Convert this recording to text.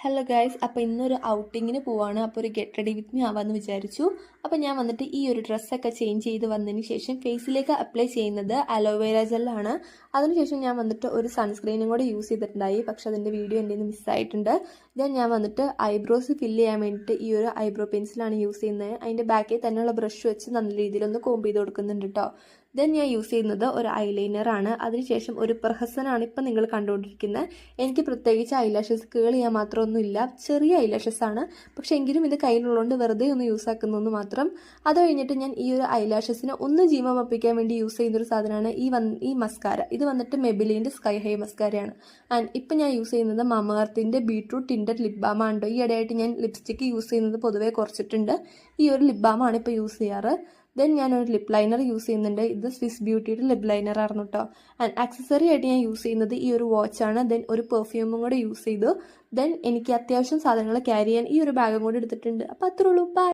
Hello guys, അപ്പോൾ ഇന്നൊരു ഔട്ടിങ്ങിന് പോവാണ്. അപ്പോൾ ഒരു ഗെറ്റ് റെഡി വിത്ത് മീ ആവാമെന്ന് വിചാരിച്ചു. അപ്പോൾ ഞാൻ വന്നിട്ട് ഈ ഒരു ഡ്രസ്സൊക്കെ ചേഞ്ച് ചെയ്ത് വന്നതിന് ശേഷം ഫേസിലേക്ക് അപ്ലൈ ചെയ്യുന്നത് അലോവേര ജെല്ലാണ്. അതിനുശേഷം ഞാൻ വന്നിട്ട് ഒരു സൺസ്ക്രീനും കൂടെ യൂസ് ചെയ്തിട്ടുണ്ടായി, പക്ഷെ അതിൻ്റെ വീഡിയോ എൻ്റെ നിന്ന് മിസ്സായിട്ടുണ്ട്. ഞാൻ വന്നിട്ട് ഐബ്രോസ് ഫില്ല് ചെയ്യാൻ വേണ്ടിയിട്ട് ഈ ഒരു ഐബ്രോ പെൻസിലാണ് യൂസ് ചെയ്യുന്നത്. അതിൻ്റെ ബാക്കിൽ തന്നെയുള്ള ബ്രഷ് വെച്ച് നല്ല രീതിയിലൊന്ന് കോംബ് ചെയ്ത് കൊടുക്കുന്നുണ്ട് കേട്ടോ. ഞാൻ യൂസ് ചെയ്യുന്നത് ഒരു ഐലൈനറാണ്. അതിനുശേഷം ഒരു പ്രഹസനാണ് ഇപ്പം നിങ്ങൾ കണ്ടുകൊണ്ടിരിക്കുന്നത്. എനിക്ക് പ്രത്യേകിച്ച് ഐലാഷസ് കേൾ ചെയ്യാൻ മാത്രമൊന്നുമില്ല, ചെറിയ ഐലാഷസ് ആണ്. പക്ഷേ എങ്കിലും ഇത് കയ്യിലുള്ളതുകൊണ്ട് വെറുതെ ഒന്ന് യൂസ് ആക്കുന്നതെന്ന് മാത്രം. അത് കഴിഞ്ഞിട്ട് ഞാൻ ഈ ഒരു ഐലാഷസിനെ ഒന്ന് ജീവം വപ്പിക്കാൻ വേണ്ടി യൂസ് ചെയ്യുന്നൊരു സാധനമാണ് ഈ മസ്കാര. ഇത് വന്നിട്ട് മെബിലിൻ്റെ സ്കൈ ഹൈ മസ്കാരയാണ്. ആൻഡ് ഇപ്പം ഞാൻ യൂസ് ചെയ്യുന്നത് മമഅർത്തിൻ്റെ ബീട്രൂട്ട് ടിൻറ്റഡ് ലിപ് ബാമാണ്. ഈ ഇടയായിട്ട് ഞാൻ ലിപ്സ്റ്റിക്ക് യൂസ് ചെയ്യുന്നത് പൊതുവേ കുറച്ചിട്ടുണ്ട്. ഈ ഒരു ലിപ് ബാമാണ് ഇപ്പോൾ യൂസ് ചെയ്യാറ്. ഞാനൊരു ലിപ് ലൈനർ യൂസ് ചെയ്യുന്നുണ്ട്. ഇത് സ്വിസ് ബ്യൂട്ടിയുടെ ലിപ് ലൈനർ ആയിരുന്നു കേട്ടോ. ആൻഡ് ആക്സസറി ആയിട്ട് ഞാൻ യൂസ് ചെയ്യുന്നത് ഈ ഒരു വാച്ചാണ്. ഒരു പെർഫ്യൂമും കൂടെ യൂസ് ചെയ്തു. എനിക്ക് അത്യാവശ്യം സാധനങ്ങൾ ക്യാരി ചെയ്യാൻ ഈ ഒരു ബാഗും കൂടെ എടുത്തിട്ടുണ്ട്. അപ്പോൾ അത്രേ ഉള്ളൂ. ബൈ.